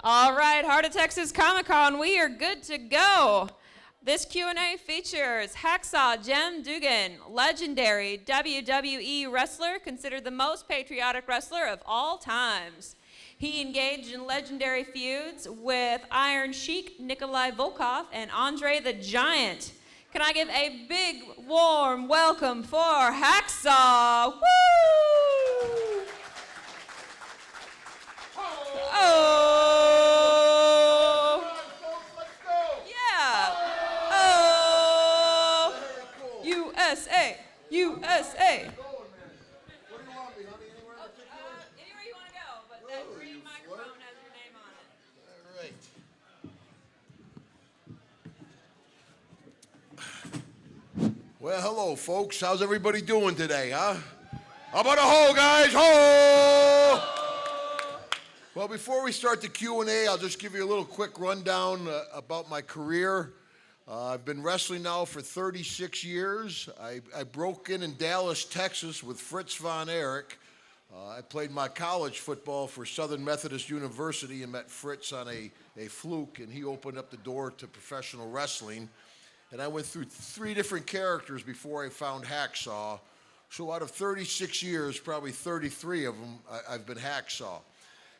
All right, Heart of Texas Comic-Con, we are good to go. This Q&A features Hacksaw Jim Duggan, legendary WWE wrestler, considered the most patriotic wrestler of all times. He engaged in legendary feuds with Iron Sheik, Nikolai Volkov, and Andre the Giant. Can I give a big, warm welcome for Hacksaw? Woo! Oh! Yeah! Oh! USA! USA! Where do you want me, honey? Anywhere in particular? Anywhere you want to go, but that green microphone has your name on it. All right. Well, hello, folks. How's everybody doing today, huh? How about a ho, guys? Ho! Well, before we start the Q&A, I'll just give you a little quick rundown about my career. I've been wrestling now for 36 years. I broke in Dallas, Texas with Fritz von Erich. I played my college football for Southern Methodist University and met Fritz on a fluke, and he opened up the door to professional wrestling. And I went through 3 different characters before I found Hacksaw. So out of 36 years, probably 33 of them, I've been Hacksaw.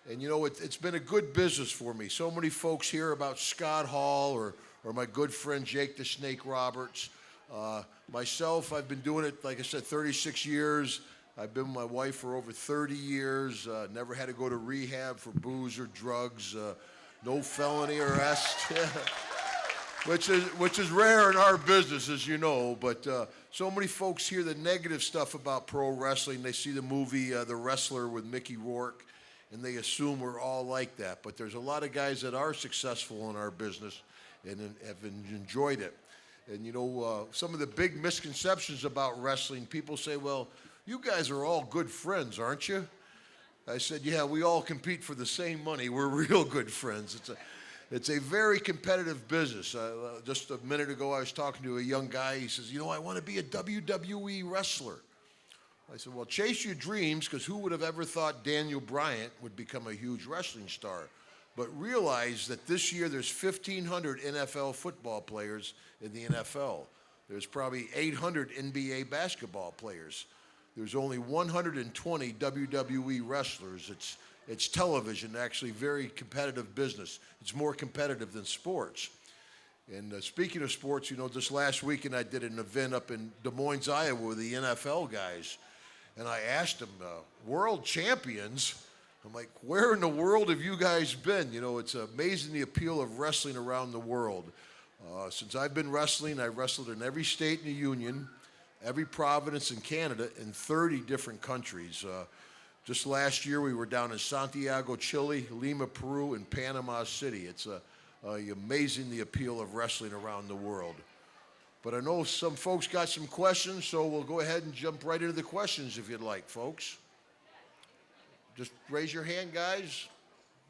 And you know, it's been a good business for me. So many folks hear about Scott Hall or my good friend Jake the Snake Roberts. Myself, I've been doing it, like I said, 36 years. I've been with my wife for over 30 years. Never had to go to rehab for booze or drugs. No felony arrest, which is rare in our business, as you know. But so many folks hear the negative stuff about pro wrestling. They see the movie The Wrestler with Mickey Rourke, and they assume we're all like that. But there's a lot of guys that are successful in our business and have enjoyed it. And you know, some of the big misconceptions about wrestling, people say, well, you guys are all good friends, aren't you? I said, yeah, we all compete for the same money. We're real good friends. It's a very competitive business. Just a minute ago, I was talking to a young guy. He says, you know, I want to be a WWE wrestler. I said, well, chase your dreams, because who would have ever thought Daniel Bryant would become a huge wrestling star? But realize that this year there's 1,500 NFL football players in the NFL. There's probably 800 NBA basketball players. There's only 120 WWE wrestlers. It's television, actually very competitive business. It's more competitive than sports. And speaking of sports, you know, this last weekend I did an event up in Des Moines, Iowa with the NFL guys. And I asked them, world champions? I'm like, where in the world have you guys been? You know, it's amazing the appeal of wrestling around the world. Since I've been wrestling, I've wrestled in every state in the Union, every province in Canada, in 30 different countries. Just last year, we were down in Santiago, Chile, Lima, Peru, and Panama City. It's amazing the appeal of wrestling around the world. But I know some folks got some questions, so we'll go ahead and jump right into the questions if you'd like, folks. Just raise your hand, guys.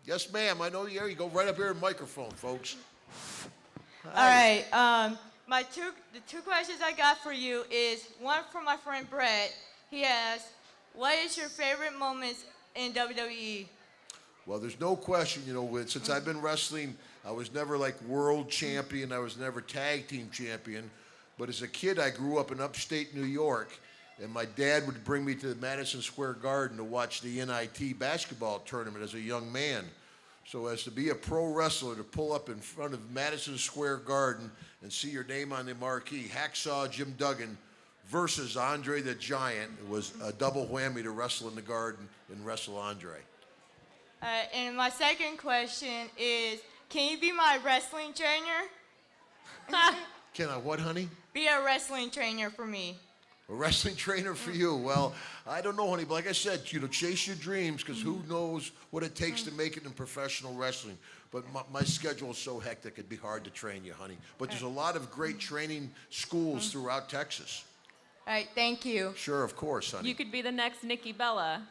Yes, ma'am. I know you. There you go. Right up here in the microphone, folks. Hi. All right. The two questions I got for you is one from my friend Brett. He asks, what is your favorite moments in WWE? Well, there's no question, you know, since I've been wrestling, I was never like world champion. I was never tag team champion. But as a kid, I grew up in upstate New York, and my dad would bring me to the Madison Square Garden to watch the NIT basketball tournament as a young man. So as to be a pro wrestler, to pull up in front of Madison Square Garden and see your name on the marquee, Hacksaw Jim Duggan versus Andre the Giant, it was a double whammy to wrestle in the Garden and wrestle Andre. And my second question is, can you be my wrestling trainer? Can I what, honey? Be a wrestling trainer for me. A wrestling trainer for you? Well, I don't know, honey, but like I said, you know, chase your dreams, because who knows what it takes to make it in professional wrestling. But my schedule is so hectic, it'd be hard to train you, honey. But there's a lot of great training schools throughout Texas. All right, thank you. Sure, of course, honey. You could be the next Nikki Bella.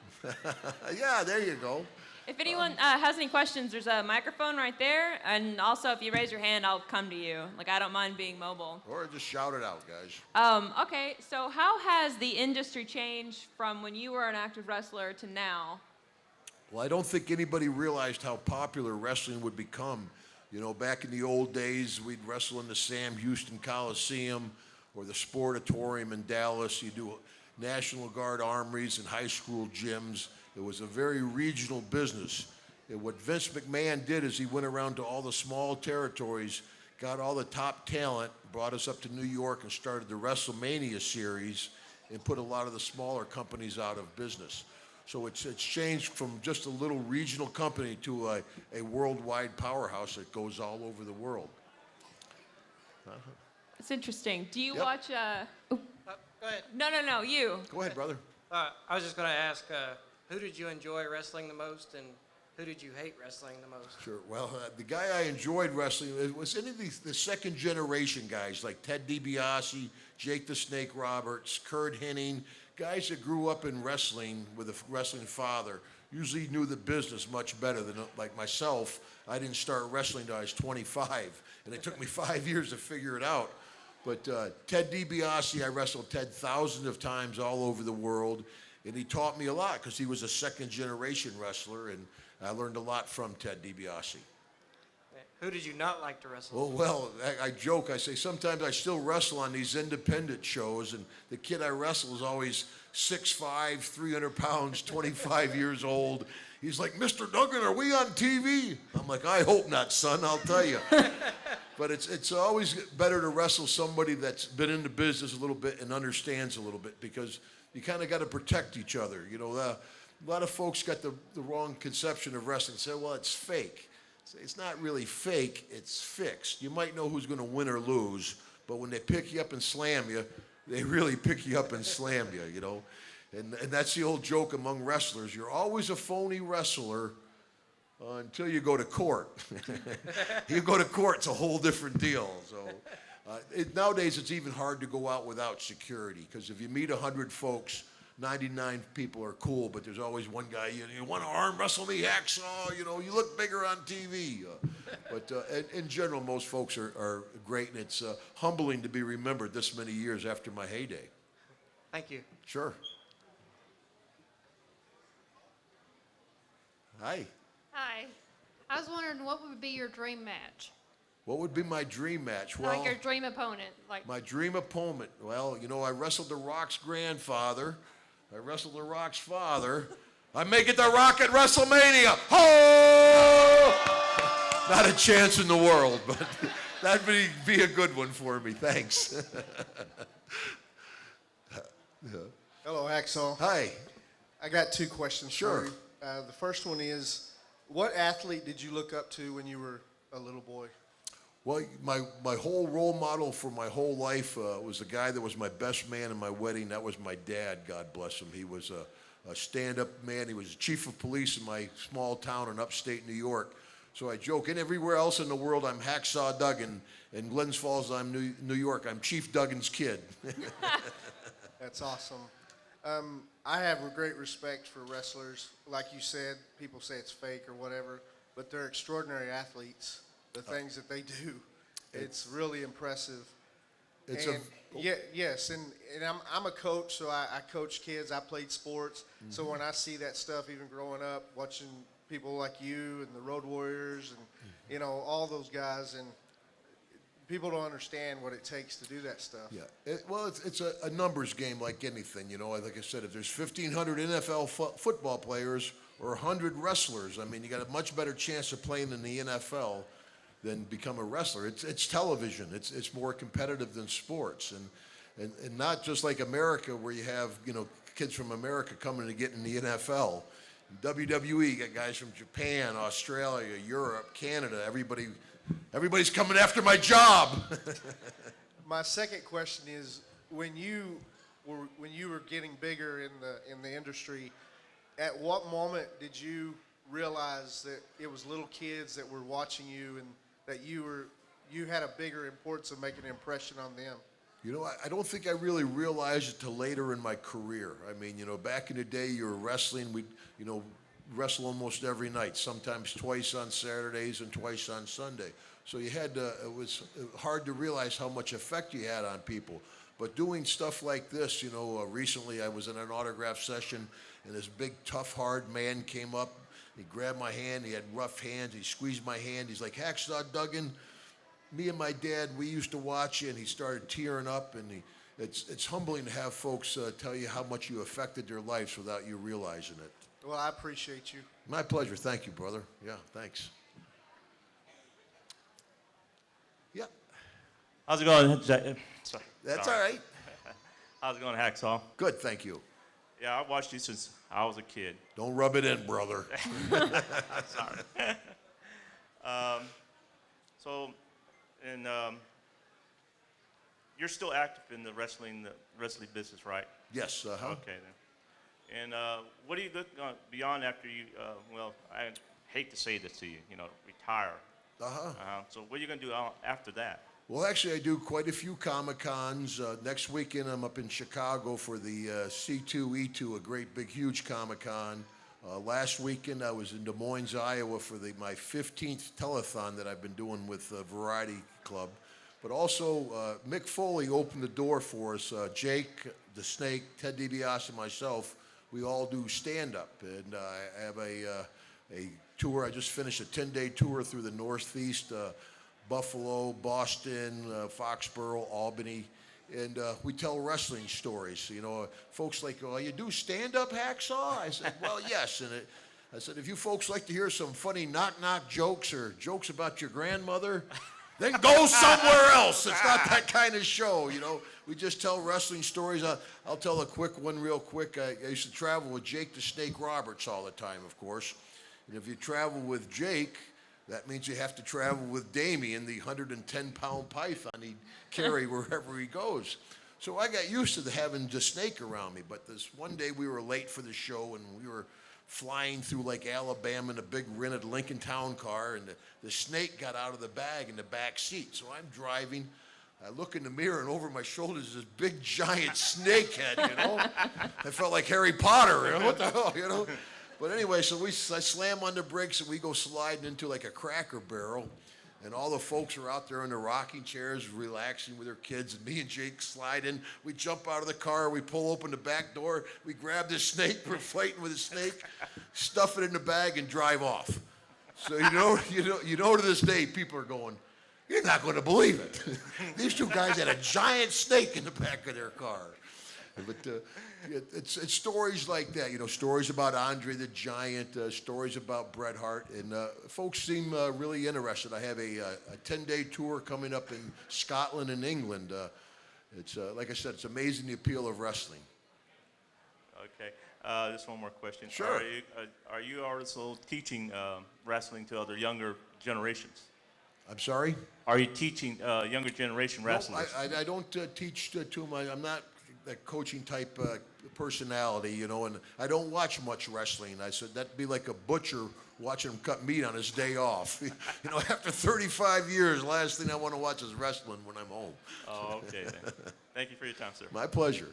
Yeah, there you go. If anyone has any questions, there's a microphone right there. And also, if you raise your hand, I'll come to you. Like, I don't mind being mobile. Or just shout it out, guys. Okay, so how has the industry changed from when you were an active wrestler to now? Well, I don't think anybody realized how popular wrestling would become. You know, back in the old days, we'd wrestle in the Sam Houston Coliseum or the Sportatorium in Dallas. You do National Guard armories and high school gyms. It was a very regional business. And what Vince McMahon did is he went around to all the small territories, got all the top talent, brought us up to New York and started the WrestleMania series and put a lot of the smaller companies out of business. So it's changed from just a little regional company to a worldwide powerhouse that goes all over the world. It's interesting. Do you Yep. watch? Go ahead. No, you. Go ahead, brother. I was just going to ask, who did you enjoy wrestling the most, and who did you hate wrestling the most? Sure. Well, the guy I enjoyed wrestling was any of the second generation guys like Ted DiBiase, Jake the Snake Roberts, Kurt Hennig, guys that grew up in wrestling with a wrestling father. Usually knew the business much better than like myself. I didn't start wrestling until I was 25, and it took me 5 years to figure it out. But Ted DiBiase, I wrestled Ted thousands of times all over the world, and he taught me a lot because he was a second generation wrestler, and I learned a lot from Ted DiBiase. Who did you not like to wrestle? Oh, well, I joke. I say sometimes I still wrestle on these independent shows, and the kid I wrestle is always 6'5", 300 pounds, 25 years old. He's like, Mr. Duggan, are we on TV? I'm like, I hope not, son, I'll tell you. But it's always better to wrestle somebody that's been in the business a little bit and understands a little bit, because you kind of got to protect each other. You know, a lot of folks got the wrong conception of wrestling. Say, well, it's fake. It's not really fake, it's fixed. You might know who's going to win or lose, but when they pick you up and slam you, they really pick you up and slam you, you know. And that's the old joke among wrestlers. You're always a phony wrestler until you go to court. You go to court, it's a whole different deal. So nowadays, it's even hard to go out without security, because if you meet 100 folks, 99 people are cool, but there's always one guy, you want to arm wrestle me, Hacksaw, you know, you look bigger on TV. But in general, most folks are great, and it's humbling to be remembered this many years after my heyday. Thank you. Sure. Hi. Hi. I was wondering what would be your dream match? What would be my dream match? Well, Like your dream opponent. Like my dream opponent. Well, you know, I wrestled The Rock's grandfather. I wrestled The Rock's father. I make it The Rock at WrestleMania. Ho! Not a chance in the world, but that'd be a good one for me. Thanks. Hello, Hacksaw. Hi. I got two questions Sure. for you. The first one is, what athlete did you look up to when you were a little boy? Well, my whole role model for my whole life was the guy that was my best man in my wedding. That was my dad, God bless him. He was a stand-up man. He was chief of police in my small town in upstate New York. So I joke, and everywhere else in the world, I'm Hacksaw Duggan. In Glens Falls, I'm New York. I'm Chief Duggan's kid. That's awesome. I have a great respect for wrestlers. Like you said, people say it's fake or whatever, but they're extraordinary athletes. The things that they do, it's really impressive. Yes, and I'm a coach, so I coach kids. I played sports, so when I see that stuff, even growing up, watching people like you and the Road Warriors and you know all those guys, and people don't understand what it takes to do that stuff. Yeah, it's a numbers game like anything, you know. Like I said, if there's 1,500 NFL football players or 100 wrestlers, I mean, you got a much better chance of playing in the NFL than become a wrestler. It's television. It's more competitive than sports, and not just like America, where you have, you know, kids from America coming to get in the NFL. WWE, you got guys from Japan, Australia, Europe, Canada. Everybody's coming after my job. My second question is, when you were getting bigger in the industry, at what moment did you realize that it was little kids that were watching you and that you had a bigger importance of making an impression on them? You know, I don't think I really realized it till later in my career. I mean, you know, back in the day, you were wrestling. We'd, you know, wrestle almost every night, sometimes twice on Saturdays and twice on Sunday. So you had to, it was hard to realize how much effect you had on people. But doing stuff like this, you know, recently I was in an autograph session, and this big, tough, hard man came up, He grabbed my hand. He had rough hands. He squeezed my hand. He's like, Hacksaw Duggan, me and my dad, we used to watch you. And he started tearing up. And it's humbling to have folks tell you how much you affected their lives without you realizing it. Well, I appreciate you. My pleasure. Thank you, brother. Yeah, thanks. Yeah, How's it going? Sorry. that's Sorry. all right. How's it going, Hacksaw? Good, thank you. Yeah, I watched you since I was a kid. Don't rub it in, brother. Sorry. So, and you're still active in the wrestling business, right? Yes, uh-huh. Okay then. And what do you look beyond after you? Well, I hate to say this to you, retire. Uh-huh. So what are you gonna do after that? Well, actually, I do quite a few Comic-Cons. Next weekend, I'm up in Chicago for the C2E2, a great, big, huge Comic-Con. Last weekend, I was in Des Moines, Iowa for my 15th telethon that I've been doing with Variety Club. But also, Mick Foley opened the door for us. Jake, the Snake, Ted DiBiase, and myself, we all do stand-up. And I have a tour. I just finished a 10-day tour through the Northeast, Buffalo, Boston, Foxborough, Albany, and we tell wrestling stories. Folks like, oh, you do stand-up, Hacksaw? I said, well, yes. And I said, if you folks like to hear some funny knock-knock jokes or jokes about your grandmother, then go somewhere else. It's not that kind of show, We just tell wrestling stories. I'll tell a quick one real quick. I used to travel with Jake the Snake Roberts all the time, of course. And if you travel with Jake, that means you have to travel with Damien, the 110-pound python he'd carry wherever he goes. So I got used to having the Snake around me. But this one day we were late for the show, and we were flying through like Alabama in a big rented Lincoln Town car, and the Snake got out of the bag in the back seat. So I'm driving. I look in the mirror, and over my shoulder is this big, giant snake head, I felt like Harry Potter, what the hell, But anyway, so I slam on the brakes, and we go sliding into like a Cracker Barrel. And all the folks are out there in the rocking chairs relaxing with their kids. And me and Jake slide in. We jump out of the car. We pull open the back door. We grab the snake. We're fighting with the snake. Stuff it in the bag and drive off. So to this day, people are going, you're not going to believe it. These two guys had a giant snake in the back of their car. But it's stories like that, stories about Andre the Giant, stories about Bret Hart, and folks seem really interested. I have a 10-day tour coming up in Scotland and England. It's like I said, it's amazing the appeal of wrestling. Okay, just one more question. Sure. Are you also teaching wrestling to other younger generations? I'm sorry? Are you teaching younger generation wrestlers? No, I don't teach to my. I'm not that coaching type personality, and I don't watch much wrestling. I said that'd be like a butcher watching him cut meat on his day off. After 35 years, last thing I want to watch is wrestling when I'm home. Oh, okay then. Thank you for your time, sir. My pleasure.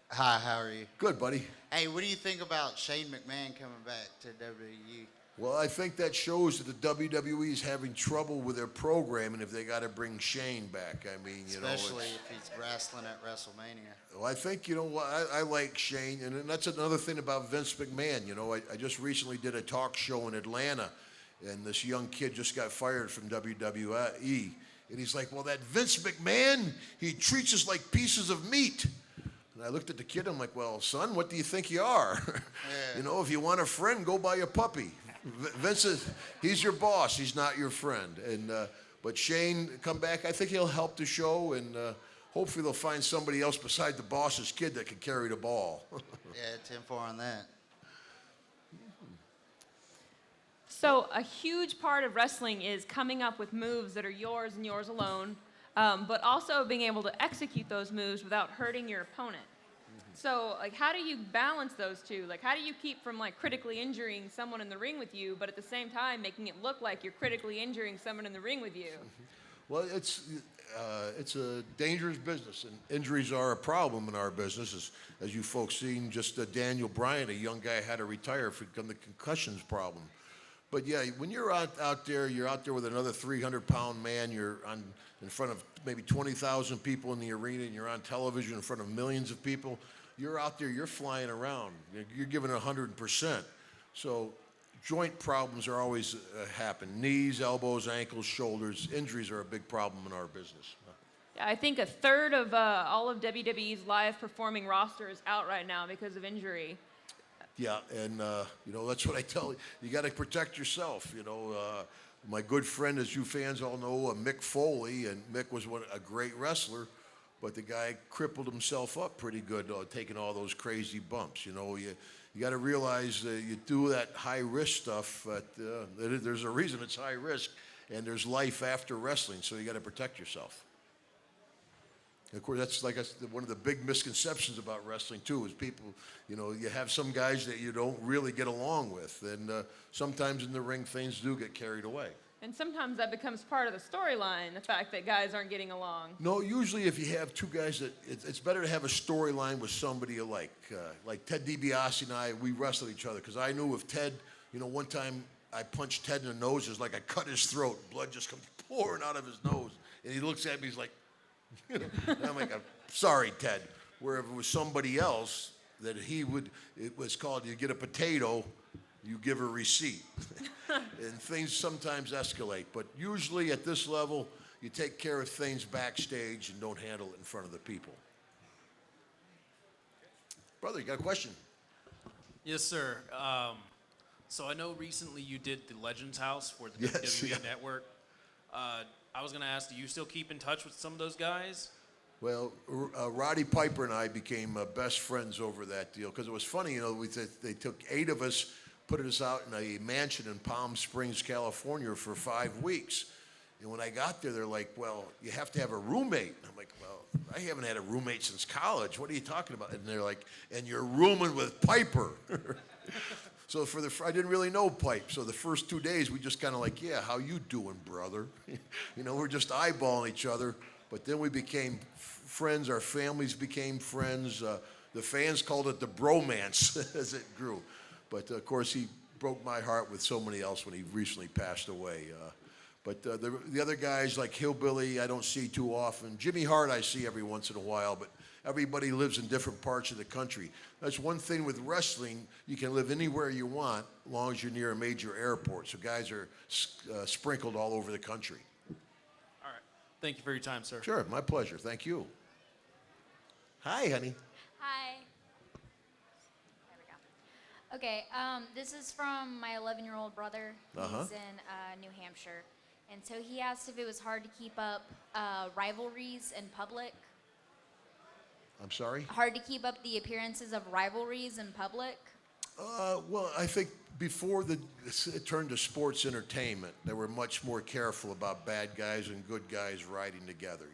Hi, how are you? Good, buddy. Hey, what do you think about Shane McMahon coming back to WWE? Well, I think that shows that the WWE is having trouble with their programming if they got to bring Shane back. I mean, Especially if he's wrestling at WrestleMania. Well, I think, I like Shane, and that's another thing about Vince McMahon. I just recently did a talk show in Atlanta, and this young kid just got fired from WWE. And he's like, well, that Vince McMahon, he treats us like pieces of meat. And I looked at the kid, I'm like, well, son, what do you think you are? Yeah. If you want a friend, go buy a puppy. Vince he's your boss, he's not your friend. And but Shane come back, I think he'll help the show, and hopefully they'll find somebody else beside the boss's kid that can carry the ball. Yeah, 10-4 on that. So a huge part of wrestling is coming up with moves that are yours and yours alone, but also being able to execute those moves without hurting your opponent. So, how do you balance those two? How do you keep from, critically injuring someone in the ring with you, but at the same time making it look like you're critically injuring someone in the ring with you? Well, it's a dangerous business, and injuries are a problem in our business, as you folks seen. Just Daniel Bryan, a young guy, had to retire from the concussions problem. But yeah, when you're out there, you're out there with another 300-pound man. You're in front of maybe 20,000 people in the arena, and you're on television in front of millions of people. you're out there, you're flying around, you're giving it 100%. So joint problems are always happen. Knees, elbows, ankles, shoulders, injuries are a big problem in our business. Yeah, I think a third of all of WWE's live performing roster is out right now because of injury. Yeah, and that's what I tell you. You got to protect yourself. My good friend, as you fans all know, Mick Foley, and Mick was a great wrestler, but the guy crippled himself up pretty good taking all those crazy bumps. You got to realize you do that high risk stuff. There's a reason it's high risk, and there's life after wrestling, so you got to protect yourself. Of course, that's like one of the big misconceptions about wrestling, too, is people, you have some guys that you don't really get along with. And sometimes in the ring, things do get carried away. And sometimes that becomes part of the storyline, the fact that guys aren't getting along. No, usually if you have two guys that, it's better to have a storyline with somebody you like. Like Ted DiBiase and I, we wrestled each other. Because I knew if Ted, one time I punched Ted in the nose, it's like I cut his throat. Blood just comes pouring out of his nose. And he looks at me, he's like, and I'm like, I'm sorry, Ted. Where if it was somebody else, that it was called, you get a potato, you give a receipt. And things sometimes escalate. But usually at this level, you take care of things backstage and don't handle it in front of the people. Brother, you got a question? Yes, sir. So I know recently you did the Legends House for the Yes, WWE yeah. Network. I was going to ask, do you still keep in touch with some of those guys? Well, Roddy Piper and I became best friends over that deal because it was funny, they took 8 of us, put us out in a mansion in Palm Springs, California for 5 weeks. And when I got there, they're like, well, you have to have a roommate. And I'm like, well, I haven't had a roommate since college. What are you talking about? And they're like, and you're rooming with Piper. So I didn't really know Pipe. So the first 2 days, we just kind of like, yeah, how you doing, brother? We're just eyeballing each other. But then we became friends. Our families became friends. The fans called it the bromance as it grew. But, of course, he broke my heart with so many else when he recently passed away. But the other guys like Hillbilly, I don't see too often. Jimmy Hart I see every once in a while, but everybody lives in different parts of the country. That's one thing with wrestling. You can live anywhere you want as long as you're near a major airport. So guys are sprinkled all over the country. All right. Thank you for your time, sir. Sure, my pleasure. Thank you. Hi, honey. Hi. There we go. Okay, this is from my 11-year-old brother. He's in New Hampshire. And so he asked if it was hard to keep up rivalries in public. I'm sorry? Hard to keep up the appearances of rivalries in public. Well, I think before it turned to sports entertainment, they were much more careful about bad guys and good guys riding together.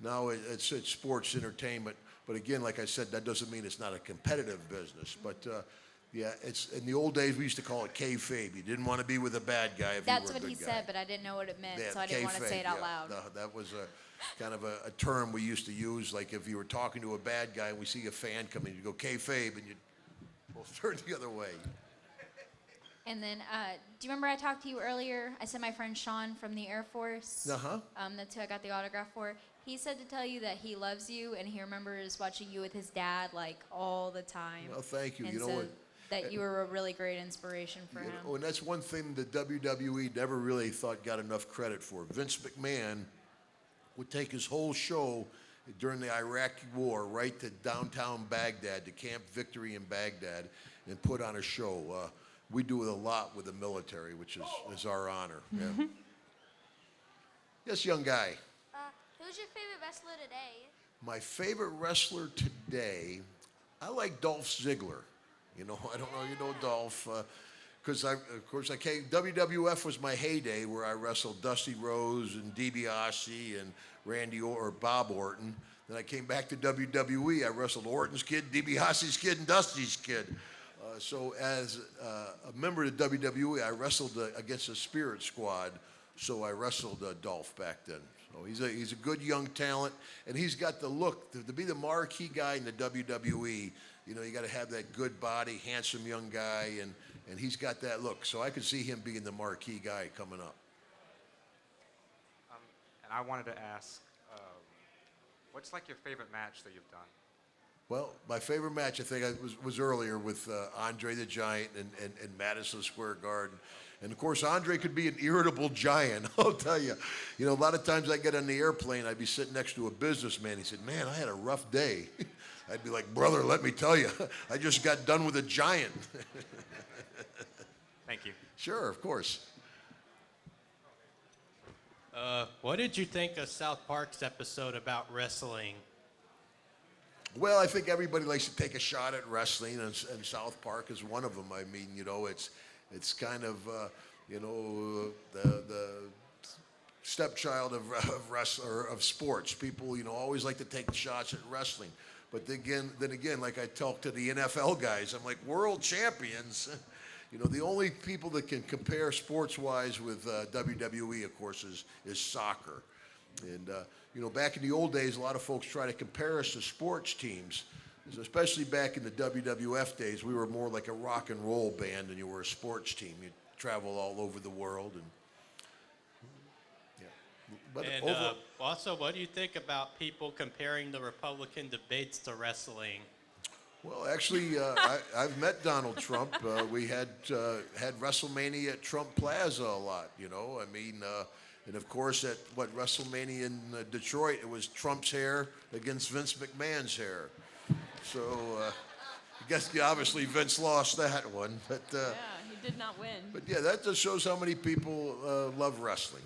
Now it's sports entertainment, but again, like I said, that doesn't mean it's not a competitive business. But yeah, it's in the old days we used to call it kayfabe. You didn't want to be with a bad guy if That's you were a good guy. what he said, but I didn't know what it meant, Yeah, so I didn't want to say it out kayfabe, loud. No, that was kind of a term we used to use. Like if you were talking to a bad guy and we see a fan coming, you go kayfabe, and you both turn the other way. And then, do you remember I talked to you earlier? I sent my friend Sean from the Air Force. That's who I got the autograph for. He said to tell you that he loves you and he remembers watching you with his dad like all the time. Well, thank you. And You know so what? that you were a really great inspiration for him. And that's one thing the WWE never really thought got enough credit for. Vince McMahon would take his whole show during the Iraqi war right to downtown Baghdad, to Camp Victory in Baghdad, and put on a show. We do it a lot with the military, which is our honor. Yeah. Yes, young guy. Who's your favorite wrestler today? My favorite wrestler today, I like Dolph Ziggler. I don't know, you know Dolph, because WWF was my heyday where I wrestled Dusty Rhodes and DiBiase and or Bob Orton. Then I came back to WWE. I wrestled Orton's kid, DiBiase's kid, and Dusty's kid. So as a member of the WWE, I wrestled against the Spirit Squad. So I wrestled Dolph back then. So he's a good young talent, and he's got the look to be the marquee guy in the WWE. You got to have that good body, handsome young guy, and he's got that look. So I could see him being the marquee guy coming up. And I wanted to ask, what's like your favorite match that you've done? Well, my favorite match, I think, was earlier with Andre the Giant and Madison Square Garden. And, of course, Andre could be an irritable giant, I'll tell you. You know, a lot of times I get on the airplane, I'd be sitting next to a businessman. He said, man, I had a rough day. I'd be like, brother, let me tell you, I just got done with a giant. Thank you. Sure, of course. What did you think of South Park's episode about wrestling? Well, I think everybody likes to take a shot at wrestling, and South Park is one of them. I mean, you know, it's kind of, you know, the stepchild of sports. People, you know, always like to take shots at wrestling. But then again, like I talk to the NFL guys, I'm like, world champions. You know, the only people that can compare sports-wise with WWE, of course, is soccer. And, you know, back in the old days, a lot of folks try to compare us to sports teams. Especially back in the WWF days, we were more like a rock and roll band than you were a sports team. You'd travel all over the world. And, yeah. But also, what do you think about people comparing the Republican debates to wrestling? Well, actually, I've met Donald Trump. We had WrestleMania at Trump Plaza a lot, you know. I mean, and of course at WrestleMania in Detroit, it was Trump's hair against Vince McMahon's hair. So I guess obviously Vince lost that one. But Yeah, he did not win. But yeah, that just shows how many people love wrestling.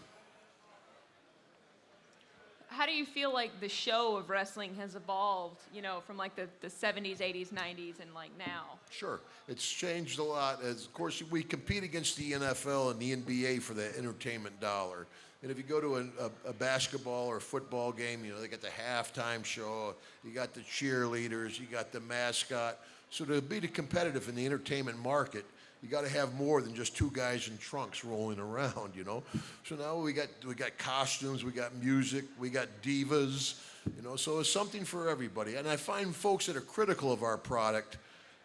How do you feel like the show of wrestling has evolved, you know, from like the 70s, 80s, 90s, and like now? Sure. It's changed a lot. As, of course, we compete against the NFL and the NBA for the entertainment dollar. And if you go to a basketball or football game, you know, they got the halftime show, you got the cheerleaders, you got the mascot. So to be competitive in the entertainment market, you got to have more than just two guys in trunks rolling around, you know. So now we got costumes, we got music, we got divas, you know. So it's something for everybody. And I find folks that are critical of our product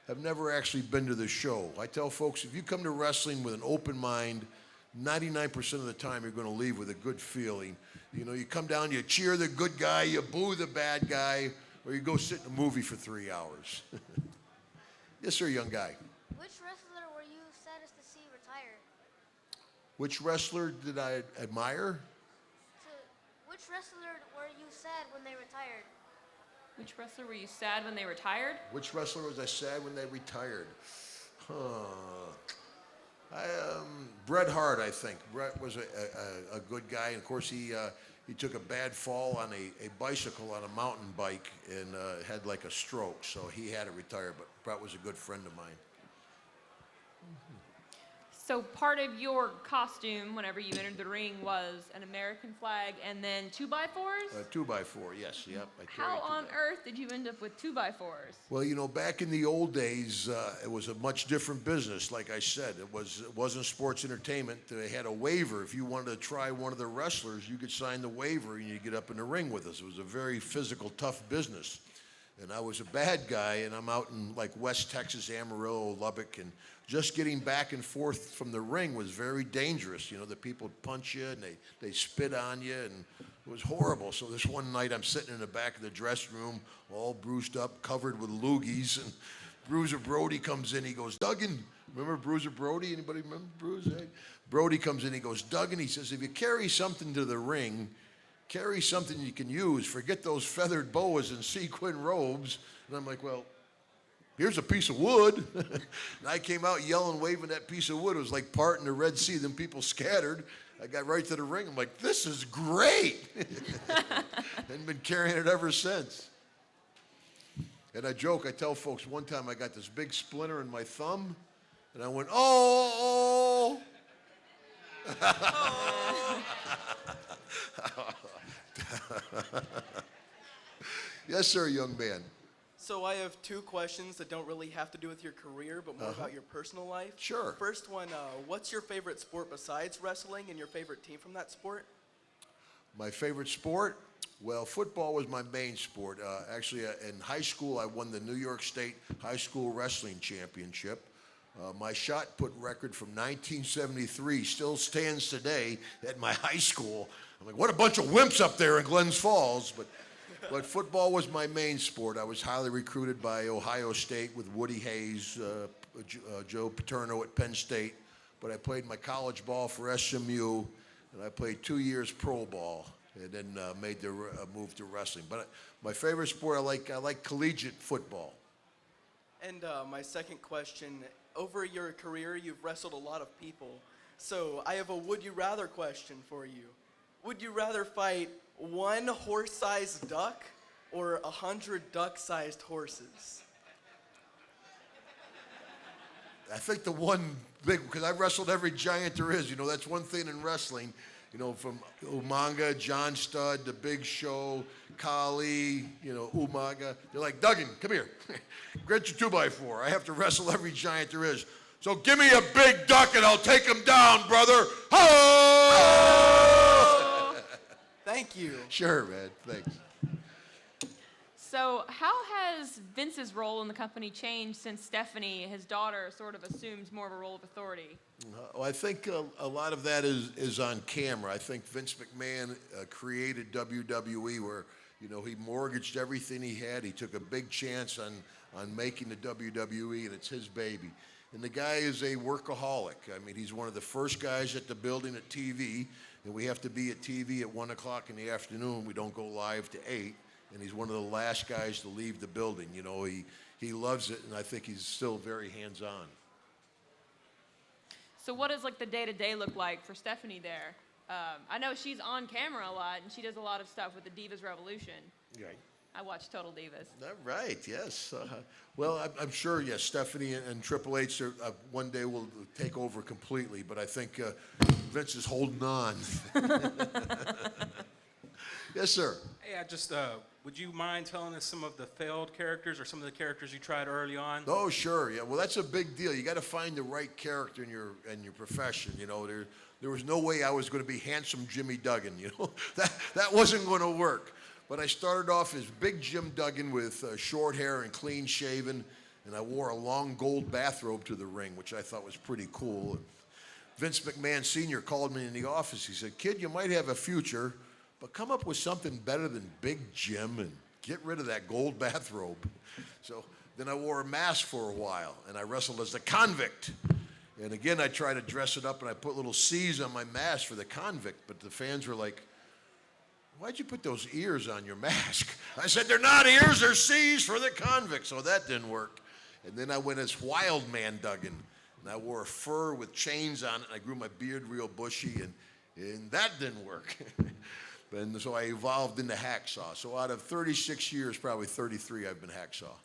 have never actually been to the show. I tell folks, if you come to wrestling with an open mind, 99% of the time you're going to leave with a good feeling. You know, you come down, you cheer the good guy, you boo the bad guy, or you go sit in a movie for 3 hours. Yes, sir, young guy. Which wrestler were you saddest to see retire? Which wrestler did I admire? Which wrestler were you sad when they retired? Which wrestler were you sad when they retired? Which wrestler was I sad when they retired? Bret Hart, I think. Bret was a good guy. And of course, he took a bad fall on a bicycle on a mountain bike and had like a stroke. So he had to retire, but Bret was a good friend of mine. So part of your costume whenever you entered the ring was an American flag and then 2x4s? 2x4, yes, yep. How on earth did you end up with 2x4s? Well, you know, back in the old days, it was a much different business. Like I said, it wasn't sports entertainment. They had a waiver. If you wanted to try one of the wrestlers, you could sign the waiver and you'd get up in the ring with us. It was a very physical, tough business. And I was a bad guy, and I'm out in like West Texas, Amarillo, Lubbock, and just getting back and forth from the ring was very dangerous. You know, the people would punch you and they spit on you, and it was horrible. So this one night I'm sitting in the back of the dressing room, all bruised up, covered with loogies, and Bruiser Brody comes in. He goes, Duggan, remember Bruiser Brody? Anybody remember Bruiser? Brody comes in. He goes, Duggan, he says, if you carry something to the ring, carry something you can use. Forget those feathered boas and sequin robes. And I'm like, well, here's a piece of wood. And I came out yelling, waving that piece of wood. It was like parting the Red Sea. Then people scattered. I got right to the ring. I'm like, this is great. And been carrying it ever since. And I joke, I tell folks, one time I got this big splinter in my thumb. And I went, oh. Yes, sir, young man. So I have two questions that don't really have to do with your career, but more about your personal life. Sure. First one, what's your favorite sport besides wrestling and your favorite team from that sport? My favorite sport? Well, football was my main sport. Actually, in high school, I won the New York State High School Wrestling Championship. My shot put record from 1973 still stands today at my high school. I'm like, what a bunch of wimps up there in Glens Falls. But But football was my main sport. I was highly recruited by Ohio State with Woody Hayes, Joe Paterno at Penn State. But I played my college ball for SMU, and I played 2 years pro ball, and then made the move to wrestling. But my favorite sport, I like collegiate football. And my second question, over your career, you've wrestled a lot of people. So I have a would you rather question for you. Would you rather fight one horse-sized duck or 100 duck-sized horses? I think the one big, because I've wrestled every giant there is. You know, that's one thing in wrestling. You know, from Umaga, John Studd, The Big Show, Kali, you know, Umaga. They're like, Duggan, come here. Get your 2x4. I have to wrestle every giant there is. So give me a big duck and I'll take him down, brother. Ho! Thank you. Sure, man. Thanks. So how has Vince's role in the company changed since Stephanie, his daughter, sort of assumes more of a role of authority? Well, I think a lot of that is on camera. I think Vince McMahon created WWE where, you know, he mortgaged everything he had. He took a big chance on making the WWE, and it's his baby. And the guy is a workaholic. I mean, he's one of the first guys at the building at TV, and we have to be at TV at 1 o'clock in the afternoon. We don't go live to 8. And he's one of the last guys to leave the building. You know, he loves it, and I think he's still very hands-on. So what does like the day-to-day look like for Stephanie there? I know she's on camera a lot, and she does a lot of stuff with the Divas Revolution. Right. I watch Total Divas. Right, yes. Well, I'm sure, yes, Stephanie and Triple H one day will take over completely, but I think Vince is holding on. Yes, sir. Hey, would you mind telling us some of the failed characters or some of the characters you tried early on? Oh, sure. Yeah. Well, that's a big deal. You got to find the right character in your profession. You know, there was no way I was going to be handsome Jimmy Duggan. You know, that wasn't going to work. But I started off as big Jim Duggan with short hair and clean shaven, and I wore a long gold bathrobe to the ring, which I thought was pretty cool. And Vince McMahon Sr. called me in the office. He said, "Kid, you might have a future, but come up with something better than Big Jim and get rid of that gold bathrobe." So then I wore a mask for a while, and I wrestled as the Convict. And again, I tried to dress it up, and I put little C's on my mask for the Convict, but the fans were like, "Why'd you put those ears on your mask?" I said, "They're not ears, they're C's for the Convict." So that didn't work. And then I went as Wild Man Duggan, and I wore a fur with chains on it, and I grew my beard real bushy, and that didn't work. And so I evolved into Hacksaw. So out of 36 years, probably 33, I've been Hacksaw.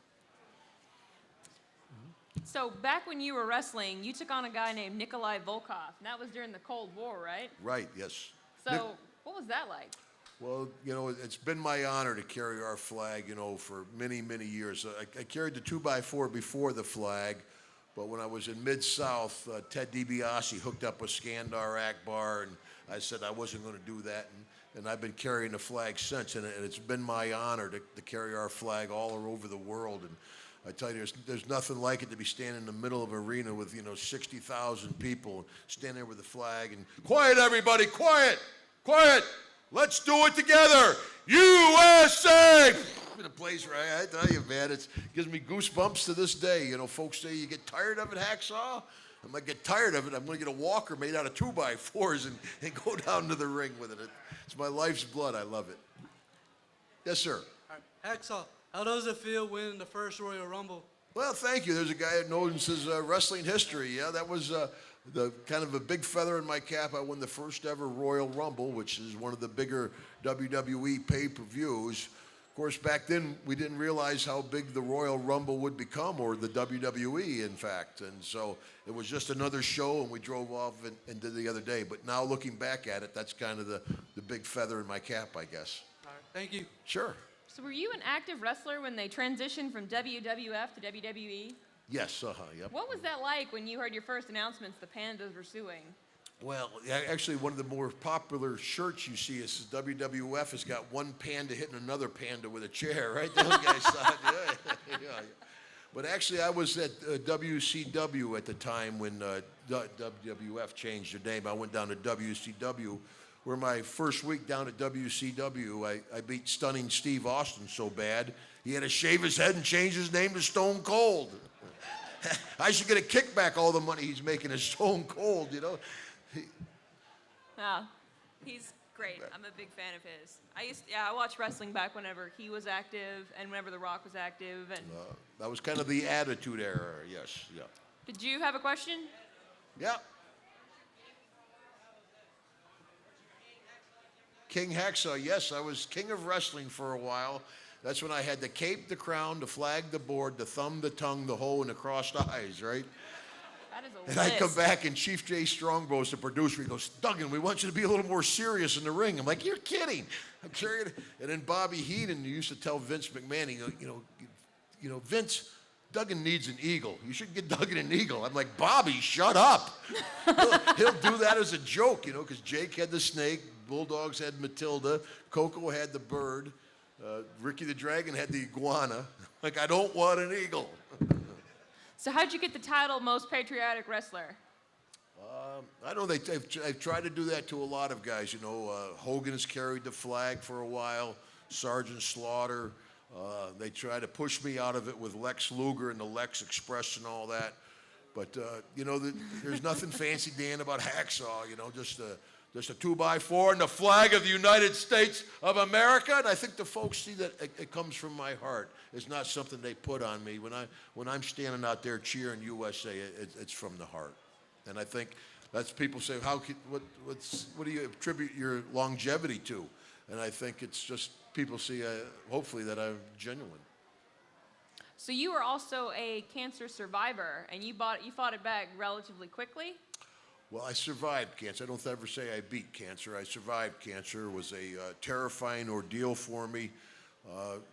So back when you were wrestling, you took on a guy named Nikolai Volkov, and that was during the Cold War, right? Right, yes. So what was that like? Well, you know, it's been my honor to carry our flag, you know, for many, many years. I carried the 2x4 before the flag, but when I was in Mid-South, Ted DiBiase hooked up with Skandar Akbar, and I said I wasn't going to do that. And I've been carrying the flag since, and it's been my honor to carry our flag all over the world. And I tell you, there's nothing like it to be standing in the middle of an arena with, you know, 60,000 people, standing there with the flag, and quiet, everybody, quiet, quiet. Let's do it together. USA! In a place where I tell you, man, it gives me goosebumps to this day. You know, folks say you get tired of it, Hacksaw. I might get tired of it. I'm going to get a walker made out of 2x4s and go down to the ring with it. It's my life's blood. I love it. Yes, sir. Hacksaw, how does it feel winning the first Royal Rumble? Well, thank you. There's a guy that knows his wrestling history. Yeah, that was the kind of a big feather in my cap. I won the first ever Royal Rumble, which is one of the bigger WWE pay-per-views. Of course, back then, we didn't realize how big the Royal Rumble would become, or the WWE, in fact. And so it was just another show, and we drove off and did the other day. But now looking back at it, that's kind of the big feather in my cap, I guess. All right, thank you. Sure. So were you an active wrestler when they transitioned from WWF to WWE? Yes, yep. What was that like when you heard your first announcements the Pandas were suing? Well, actually, one of the more popular shirts you see is WWF has got one panda hitting another panda with a chair, right? Those guys saw it. Yeah. But actually, I was at WCW at the time when WWF changed their name. I went down to WCW where my first week down at WCW, I beat Stunning Steve Austin so bad, he had to shave his head and change his name to Stone Cold. I should get a kickback all the money he's making as Stone Cold, you know. Oh, he's great. I'm a big fan of his. I watched wrestling back whenever he was active and whenever The Rock was active. And That was kind of the Attitude Era, yes, yeah. did you have a question? Yeah. King Hacksaw, yes, I was king of wrestling for a while. That's when I had the cape, the crown, the flag, the board, the thumb, the tongue, the hoe, and the crossed eyes, right? That is a And list. I come back and Chief J. Strongbow's the producer. He goes, Duggan, we want you to be a little more serious in the ring. I'm like, you're kidding. I'm carrying it. And then Bobby Heenan used to tell Vince McMahon, he goes, you know, Vince, Duggan needs an eagle. You should get Duggan an eagle. I'm like, Bobby, shut up. He'll do that as a joke, you know, because Jake had the snake, Bulldogs had Matilda, Coco had the bird, Ricky the Dragon had the iguana. Like, I don't want an eagle. So how'd you get the title Most Patriotic Wrestler? I know I've tried to do that to a lot of guys. You know, Hogan's carried the flag for a while, Sergeant Slaughter. They tried to push me out of it with Lex Luger and the Lex Express and all that. But, you know, there's nothing fancy, Dan, about Hacksaw, you know, just a 2x4 and the flag of the United States of America. And I think the folks see that it comes from my heart. It's not something they put on me. When I'm standing out there cheering USA, it's from the heart. And I think that's people say, what do you attribute your longevity to? And I think it's just people see, hopefully, that I'm genuine. So you were also a cancer survivor, and you fought it back relatively quickly? Well, I survived cancer. I don't ever say I beat cancer. I survived cancer. It was a terrifying ordeal for me.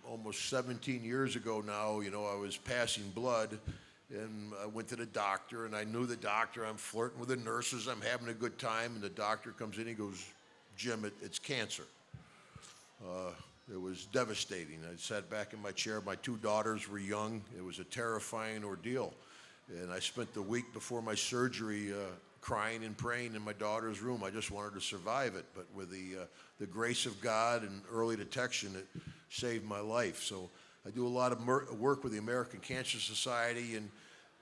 Almost 17 years ago now, you know, I was passing blood, and I went to the doctor, and I knew the doctor. I'm flirting with the nurses. I'm having a good time, and the doctor comes in. He goes, Jim, it's cancer. It was devastating. I sat back in my chair. My two daughters were young. It was a terrifying ordeal. And I spent the week before my surgery crying and praying in my daughter's room. I just wanted to survive it. But with the grace of God and early detection, it saved my life. So I do a lot of work with the American Cancer Society. And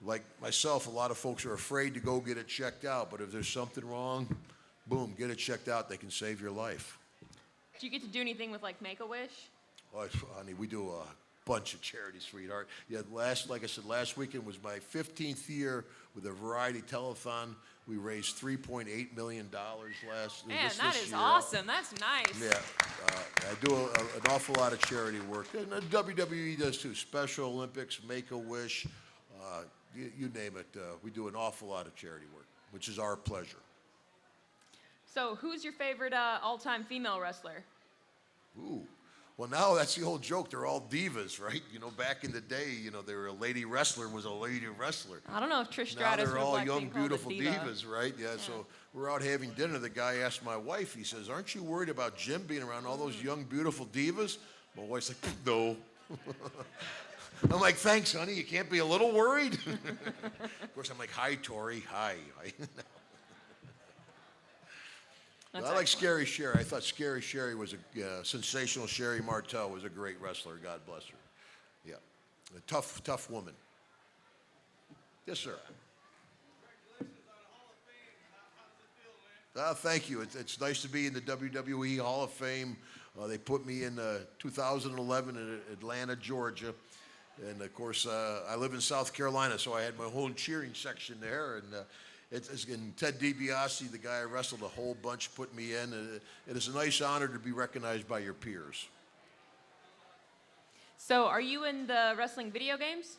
like myself, a lot of folks are afraid to go get it checked out. But if there's something wrong, boom, get it checked out. They can save your life. Do you get to do anything with like Make-A-Wish? Oh, honey, we do a bunch of charities, sweetheart. Yeah, like I said, last weekend was my 15th year with a variety telethon. We raised $3.8 million last year. Man, that is awesome. That's nice. Yeah, I do an awful lot of charity work. And the WWE does too. Special Olympics, Make-A-Wish, you name it. We do an awful lot of charity work, which is our pleasure. So who's your favorite all-time female wrestler? Ooh. Well, now that's the old joke. They're all divas, right? You know, back in the day, you know, they were a lady wrestler was a lady wrestler. I don't know if Trish Now Stratus they're would all like young, being called a beautiful diva. divas, right? Yeah, so we're out having dinner. The guy asked my wife, he says, aren't you worried about Jim being around all those young, beautiful divas? My wife's like, no. I'm like, thanks, honey. You can't be a little worried? Of course, I'm like, hi, Tori. Hi. Well, I like Scary Sherry. I thought Scary Sherry was a sensational. Sherry Martel was a great wrestler. God bless her. Yeah, a tough woman. Yes, sir. Thank you. It's nice to be in the WWE Hall of Fame. They put me in 2011 in Atlanta, Georgia. And, of course, I live in South Carolina, so I had my whole cheering section there. And and Ted DiBiase, the guy I wrestled a whole bunch, put me in. It is a nice honor to be recognized by your peers. So are you in the wrestling video games?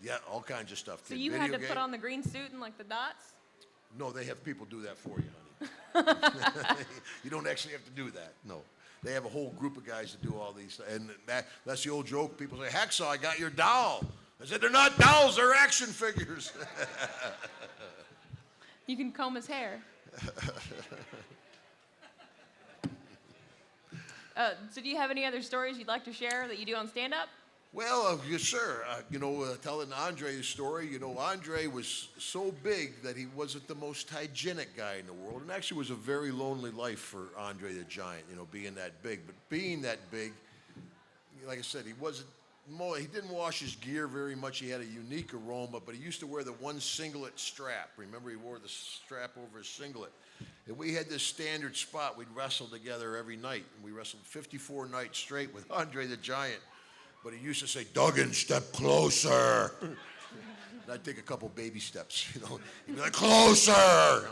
Yeah, all kinds of stuff. So kid. you Video had to game? put on the green suit and like the dots? No, they have people do that for you, honey. You don't actually have to do that, no. They have a whole group of guys that do all these. And that's the old joke. People say, Hacksaw, I got your doll. I said, they're not dolls, they're action figures. You can comb his hair. So do you have any other stories you'd like to share that you do on stand-up? Well, yes, sir. Telling Andre the story, Andre was so big that he wasn't the most hygienic guy in the world. And actually was a very lonely life for Andre the Giant, being that big. But being that big, like I said, he didn't wash his gear very much. He had a unique aroma, but he used to wear the one singlet strap. Remember, he wore the strap over his singlet. And we had this standard spot. We'd wrestle together every night. And we wrestled 54 nights straight with Andre the Giant. But he used to say, Duggan, step closer. And I'd take a couple baby steps, He'd be like, closer.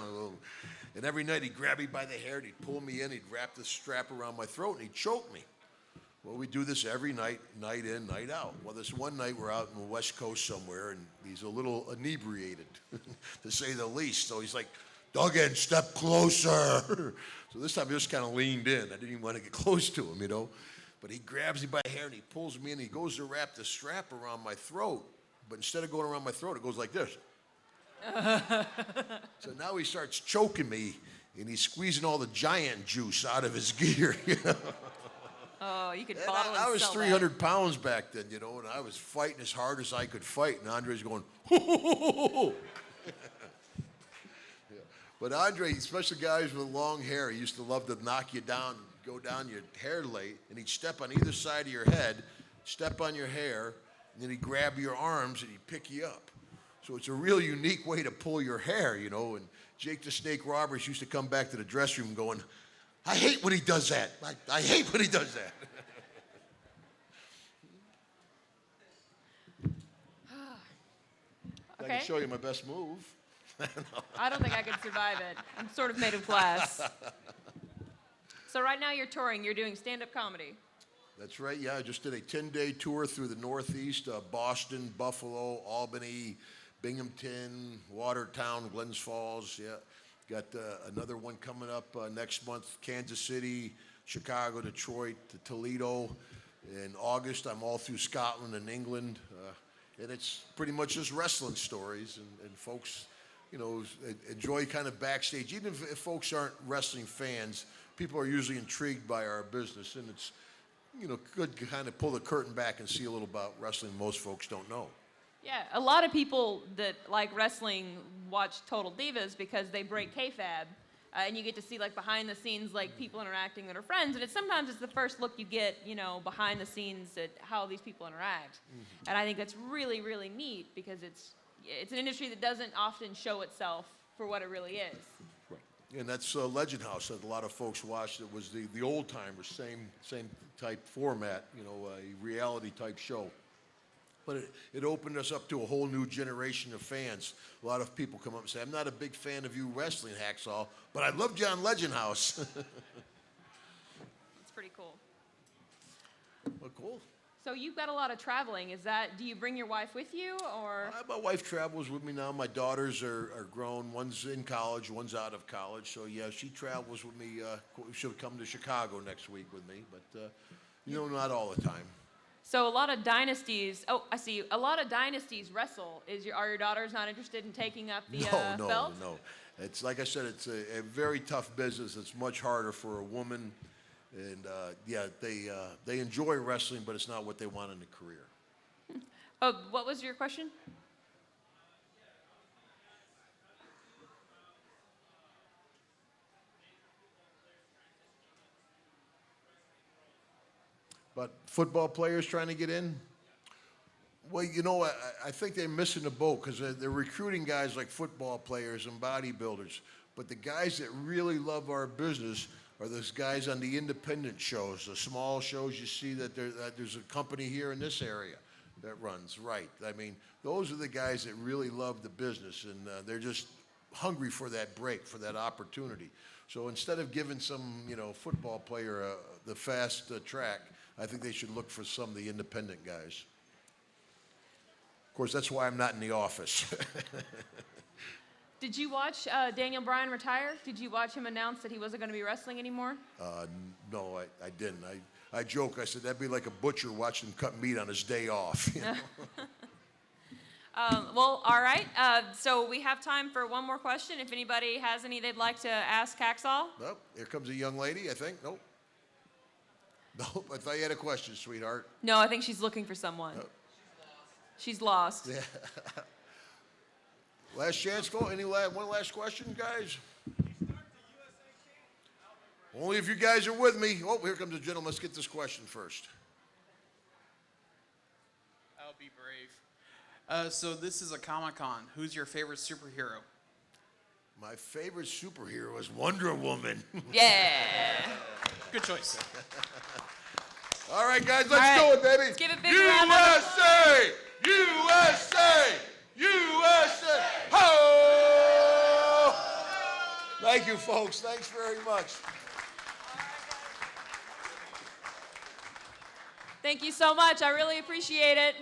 And every night he'd grab me by the hair, and he'd pull me in, he'd wrap the strap around my throat, and he'd choke me. Well, we do this every night, night in, night out. Well, this one night we're out in the West Coast somewhere, and he's a little inebriated, to say the least. So he's like, Duggan, step closer. So this time I just kind of leaned in. I didn't even want to get close to him, But he grabs me by the hair and he pulls me in. He goes to wrap the strap around my throat. But instead of going around my throat, it goes like this. So now he starts choking me, and he's squeezing all the giant juice out of his gear. Oh, you could And bottle and I was sell 300 pounds back then, and I was fighting as hard as I could fight. And Andre's going, hoo, hoo, hoo, hoo, hoo. Yeah. But Andre, especially guys with long hair, he used to love to knock you down, go down your hair late, and he'd step on either side of your head, step on your hair, and then he'd grab your arms and he'd pick you up. So it's a real unique way to pull your hair, and Jake the Snake Roberts used to come back to the dressing room going, I hate when he does that. I hate when he does that. I Okay. can show you my best move. I don't think I could survive it. I'm sort of made of glass. So right now you're touring. You're doing stand-up comedy. That's right, yeah. I just did a 10-day tour through the Northeast, Boston, Buffalo, Albany, Binghamton, Watertown, Glens Falls, yeah. Got another one coming up next month, Kansas City, Chicago, Detroit, Toledo. In August, I'm all through Scotland and England. And it's pretty much just wrestling stories. And folks, enjoy kind of backstage. Even if folks aren't wrestling fans, people are usually intrigued by our business. And it's, good to kind of pull the curtain back and see a little about wrestling most folks don't know. Yeah, a lot of people that like wrestling watch Total Divas because they break kayfabe, and you get to see behind the scenes people interacting that are friends, and sometimes it's the first look you get, behind the scenes at how these people interact. Mm-hmm. And I think that's really, really neat because it's an industry that doesn't often show itself for what it really is. Right. And that's Legend House that a lot of folks watched. It was the old timers, same type format, a reality type show. But it opened us up to a whole new generation of fans. A lot of people come up and say, I'm not a big fan of you wrestling, Hacksaw, but I loved you on Legend House. It's pretty cool. Well, cool. So you've got a lot of traveling. Do you bring your wife with you, or? My wife travels with me now. My daughters are grown. One's in college, one's out of college. So, yeah, she travels with me. She'll come to Chicago next week with me, but, not all the time. So a lot of dynasties. Oh, I see. A lot of dynasties wrestle. Are your daughters not interested in taking up the belt? No. It's like I said. It's a very tough business. It's much harder for a woman, and they enjoy wrestling, but it's not what they want in a career. Oh, what was your question? But football players trying to get in? Well, I think they're missing the boat because they're recruiting guys like football players and bodybuilders. But the guys that really love our business are those guys on the independent shows, the small shows you see that there's a company here in this area that runs, right. I mean, those are the guys that really love the business, and they're just hungry for that break, for that opportunity. So instead of giving some, football player the fast track, I think they should look for some of the independent guys. Of course, that's why I'm not in the office. Did you watch Daniel Bryan retire? Did you watch him announce that he wasn't going to be wrestling anymore? No, I didn't. I joke. I said that'd be like a butcher watching him cut meat on his day off. Well, all right. So we have time for one more question. If anybody has any they'd like to ask Hacksaw. Nope. Here comes a young lady, I think. Nope. No, I thought you had a question, sweetheart. No, I think she's looking for someone. She's lost. Yeah. Last chance, go. One last question, guys? Only if you guys are with me. Oh, here comes a gentleman. Let's get this question first. I'll be brave. So this is a Comic-Con. Who's your favorite superhero? My favorite superhero is Wonder Woman. Yeah. Good choice. All right, guys, let's All right. do it, baby. Let's give a big round of USA! USA! USA! Ho! Thank you, folks. Thanks very much. Thank you so much. I really appreciate it.